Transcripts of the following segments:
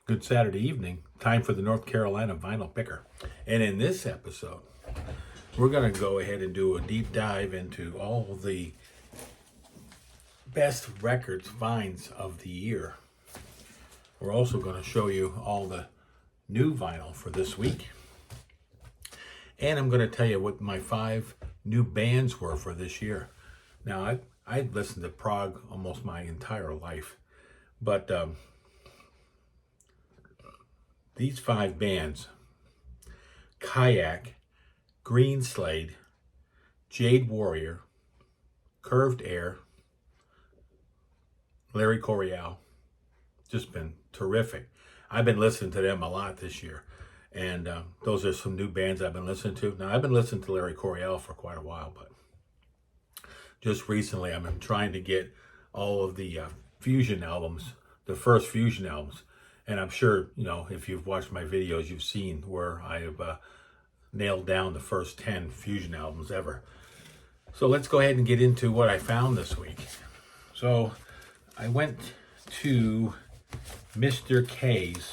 Good Saturday evening. Time for the North Carolina Vinyl Picker. And in this episode, we're going to go ahead and do a deep dive into all the best records finds of the year. We're also going to show you all the new vinyl for this week. And I'm going to tell you what my 5 new bands were for this year. Now, I've listened to prog almost my entire life, but these 5 bands: Kayak, Greenslade, Jade Warrior, Curved Air, Larry Coryell, just been terrific. I've been listening to them a lot this year, and those are some new bands I've been listening to. Now, I've been listening to Larry Coryell for quite a while, but just recently I've been trying to get all of the Fusion albums, the first Fusion albums. And I'm sure, if you've watched my videos, you've seen where I have nailed down the first 10 Fusion albums ever. So let's go ahead and get into what I found this week. So I went to Mr. K's.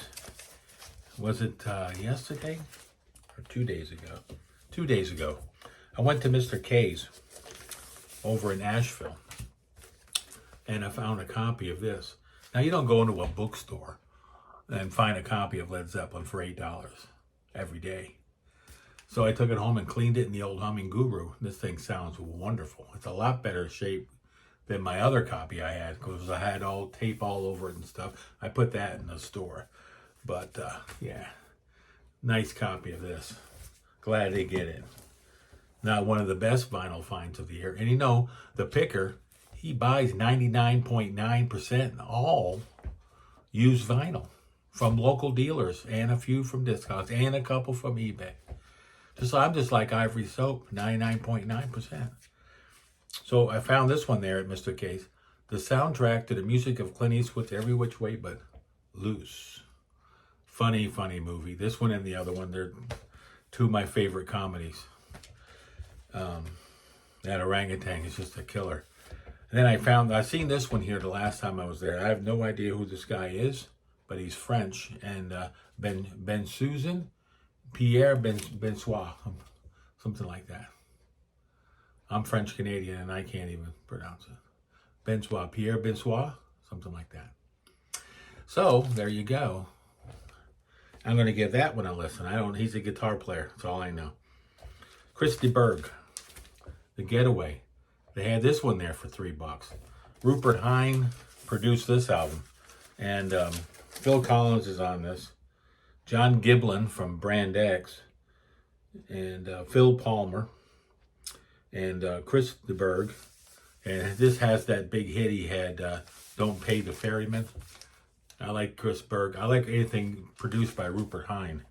Was it yesterday or 2 days ago? 2 days ago. I went to Mr. K's over in Asheville, and I found a copy of this. Now, you don't go into a bookstore and find a copy of Led Zeppelin for $8 every day. So I took it home and cleaned it in the old Humming Guru. This thing sounds wonderful. It's a lot better shape than my other copy I had, because I had all tape all over it and stuff. I put that in the store. But yeah, nice copy of this. Glad to get it. Now, one of the best vinyl finds of the year. And the picker, he buys 99.9% all used vinyl from local dealers, and a few from discounts, and a couple from eBay. I'm just like Ivory Soap, 99.9%. So I found this one there at Mr. K's. The soundtrack to the music of Clint Eastwood's Every Which Way But Loose. Funny movie. This one and the other one, they're two of my favorite comedies. That orangutan is just a killer. And then I seen this one here the last time I was there. I have no idea who this guy is, but he's French. And Ben Susan, Pierre Bensois, something like that. I'm French Canadian and I can't even pronounce it. Bensois, Pierre Bensois, something like that. So there you go. I'm going to give that one a listen. He's a guitar player. That's all I know. Chris de Burgh, The Getaway. They had this one there for $3. Rupert Hine produced this album. And Phil Collins is on this. John Giblin from Brand X. And Phil Palmer. And Chris de Burgh. And this has that big hit he had, Don't Pay the Ferryman. I like Chris Berg. I like anything produced by Rupert Hine.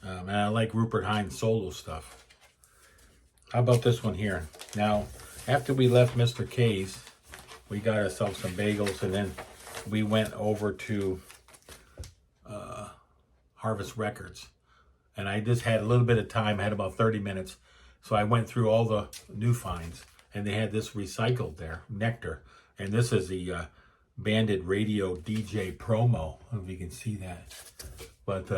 And I like Rupert Hine's solo stuff. How about this one here? Now, after we left Mr. K's, we got ourselves some bagels, and then we went over to Harvest Records. And I just had a little bit of time. I had about 30 minutes. So I went through all the new finds. And they had this recycled there, Nectar. And this is the Bandit Radio DJ promo. I don't know if you can see that. But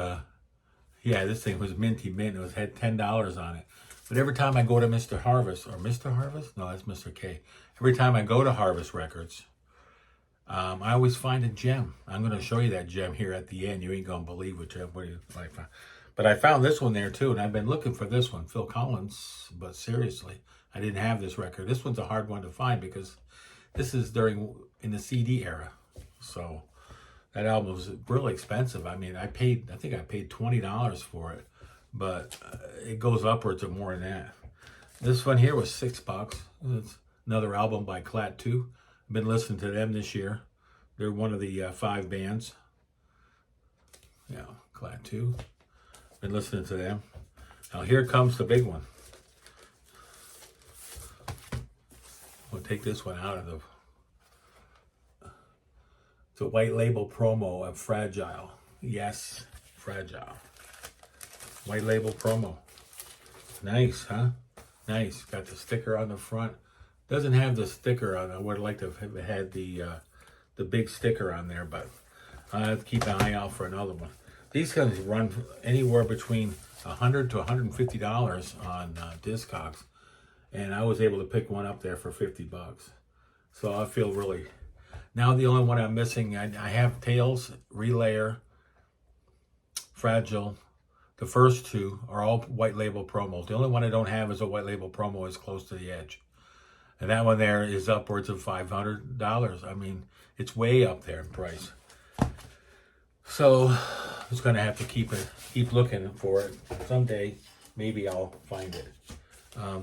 yeah, this thing was minty mint. It had $10 on it. But every time I go to Mr. Harvest, or Mr. Harvest? No, that's Mr. K. Every time I go to Harvest Records, I always find a gem. I'm going to show you that gem here at the end. You ain't going to believe what I found. But I found this one there too, and I've been looking for this one, Phil Collins. But seriously, I didn't have this record. This one's a hard one to find because this is in the CD era. So that album was really expensive. I mean, I think I paid $20 for it, but it goes upwards of more than that. This one here was $6. It's another album by Klaatu. I've been listening to them this year. They're one of the 5 bands. Yeah, Klaatu. Been listening to them. Now here comes the big one. We'll take this one out of the... It's a white label promo of Fragile. Yes, Fragile. White label promo. Nice, huh? Nice. Got the sticker on the front. Doesn't have the sticker on. I would like to have had the big sticker on there, but I have to keep an eye out for another one. These guys run anywhere between $100 to $150 on Discogs, and I was able to pick one up there for $50. So I feel really. Now the only one I'm missing, I have Tails, Relayer, Fragile. The first two are all white label promos. The only one I don't have is a white label promo is Close to the Edge. And that one there is upwards of $500. I mean, it's way up there in price. So I was going to have to keep looking for it. Someday, maybe I'll find it.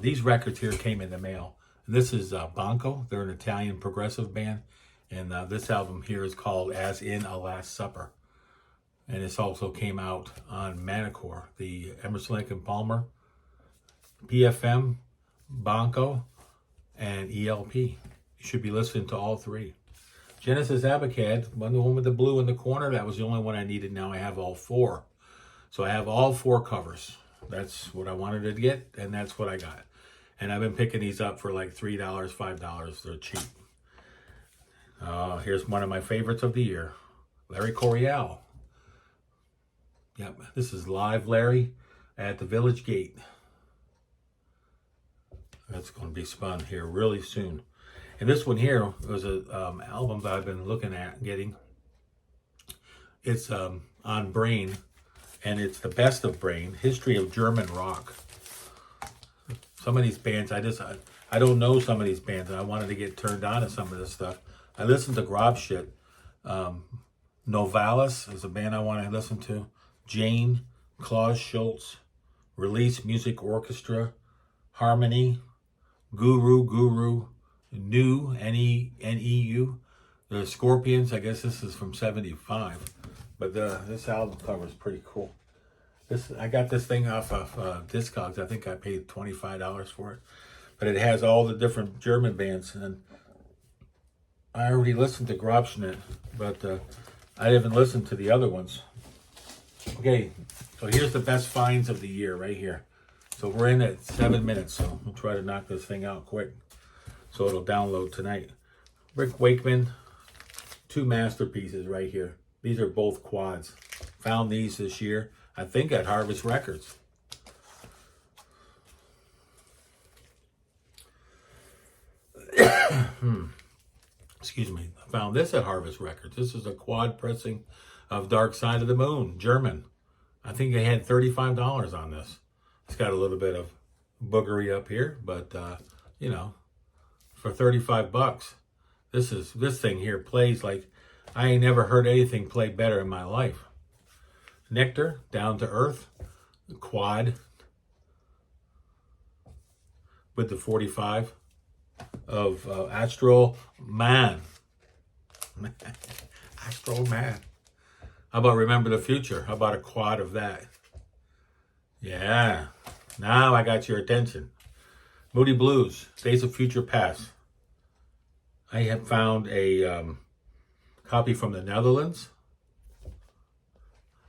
These records here came in the mail. This is Banco. They're an Italian progressive band. And this album here is called As in a Last Supper. And this also came out on Manicore, the Emerson Lake and Palmer, PFM, Banco, and ELP. You should be listening to all three. Genesis Abacad, the one with the blue in the corner, that was the only one I needed. Now I have all four. So I have all four covers. That's what I wanted to get, and that's what I got. And I've been picking these up for like $3, $5. They're cheap. Here's one of my favorites of the year, Larry Coryell. Yep, this is Live Larry at the Village Gate. That's going to be spun here really soon. And this one here was an album that I've been looking at getting. It's on Brain, and it's the best of Brain, History of German Rock. Some of these bands, I don't know some of these bands, and I wanted to get turned on to some of this stuff. I listened to Grobshit. Novalis is a band I want to listen to. Jane, Klaus Schultz, Release Music Orchestra, Harmony, Guru, New, N-E-U. The Scorpions, I guess this is from 75. But this album cover is pretty cool. I got this thing off of Discogs. I think I paid $25 for it. But it has all the different German bands. And I already listened to Grobschnitt, but I haven't listened to the other ones. Okay, so here's the best finds of the year right here. So we're in at 7 minutes, so we'll try to knock this thing out quick so it'll download tonight. Rick Wakeman, two masterpieces right here. These are both quads. Found these this year, I think at Harvest Records. Excuse me. I found this at Harvest Records. This is a quad pressing of Dark Side of the Moon, German. I think they had $35 on this. It's got a little bit of boogery up here, but you know, for $35, this thing here plays like I ain't never heard anything play better in my life. Nectar, Down to Earth, quad with the 45 of Astral Man. Astral Man. How about Remember the Future? How about a quad of that? Yeah. Now I got your attention. Moody Blues, Days of Future Past. I have found a copy from the Netherlands.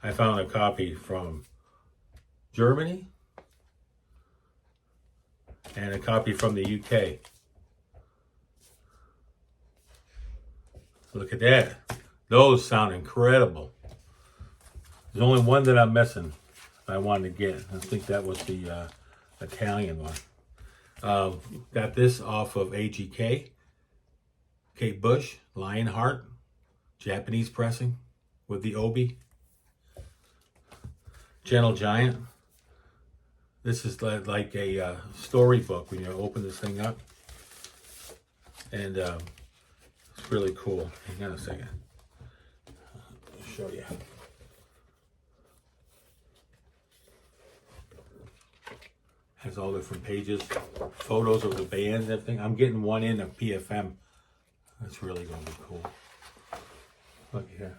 I found a copy from Germany. And a copy from the UK. Look at that. Those sound incredible. There's only one that I'm missing I wanted to get. I think that was the Italian one. Got this off of AGK. Kate Bush, Lionheart, Japanese pressing with the Obi. Gentle Giant. This is like a storybook when you open this thing up. And it's really cool. Hang on a second. I'll show you. Has all different pages, photos of the band and everything. I'm getting one in of PFM. That's really going to be cool. Look here.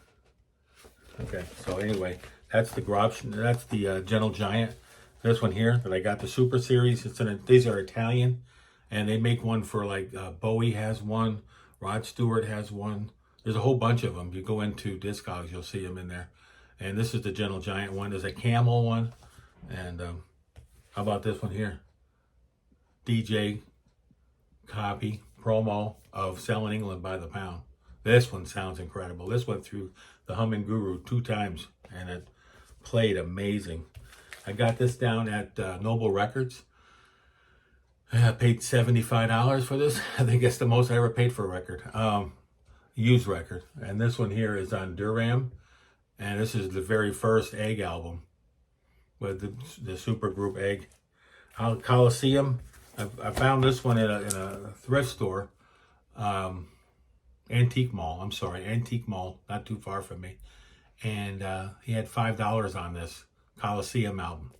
Okay, so anyway, that's the that's the Gentle Giant. This one here that I got, the Super Series. These are Italian, and they make one for like Bowie has one, Rod Stewart has one. There's a whole bunch of them. You go into Discogs, you'll see them in there. And this is the Gentle Giant one. There's a Camel one, and how about this one here? DJ copy promo of Selling England by the Pound. This one sounds incredible. This went through the Humming Guru 2 times, and it played amazing. I got this down at Noble Records. I paid $75 for this. I think it's the most I ever paid for a record. Used record. And this one here is on Duram. And this is the very first Egg album with the supergroup Egg. Coliseum. I found this one in a thrift store. Antique Mall. Antique Mall. Not too far from me. And he had $5 on this Coliseum album.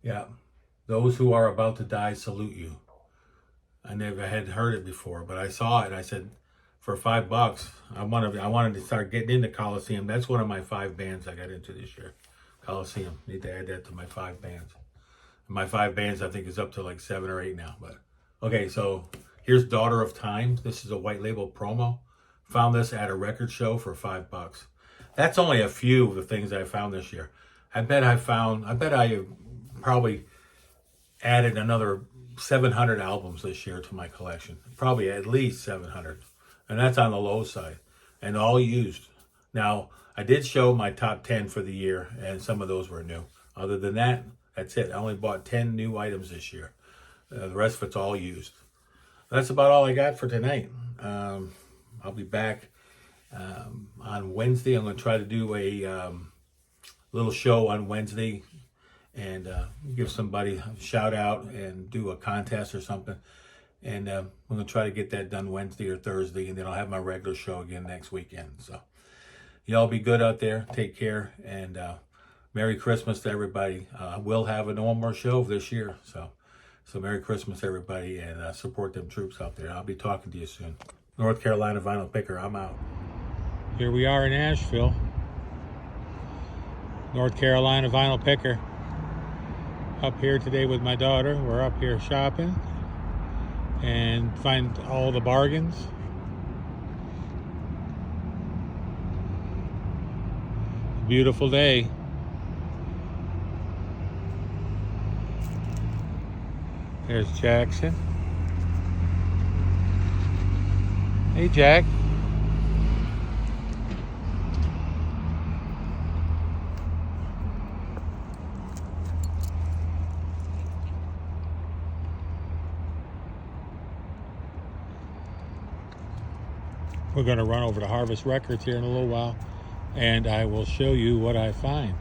Yeah. Those who are about to die salute you. I never had heard it before, but I saw it. I said, for $5, I wanted to start getting into Coliseum. That's one of my 5 bands I got into this year. Coliseum. Need to add that to my 5 bands. And my 5 bands, I think, is up to like 7 or 8 now. But okay, so here's Daughter of Time. This is a white label promo. Found this at a record show for $5. That's only a few of the things I found this year. I bet I probably added another 700 albums this year to my collection. Probably at least 700. And that's on the low side. And all used. Now, I did show my top 10 for the year, and some of those were new. Other than that, that's it. I only bought 10 new items this year. The rest of it's all used. That's about all I got for tonight. I'll be back on Wednesday. I'm going to try to do a little show on Wednesday and give somebody a shout out and do a contest or something. And I'm going to try to get that done Wednesday or Thursday, and then I'll have my regular show again next weekend. So y'all be good out there. Take care, and Merry Christmas to everybody. We'll have a no more show this year. So Merry Christmas, everybody, and support them troops out there. I'll be talking to you soon. North Carolina Vinyl Picker, I'm out. Here we are in Asheville. North Carolina Vinyl Picker. Up here today with my daughter. We're up here shopping and find all the bargains. Beautiful day. There's Jackson. Hey, Jack. We're going to run over to Harvest Records here in a little while, and I will show you what I find.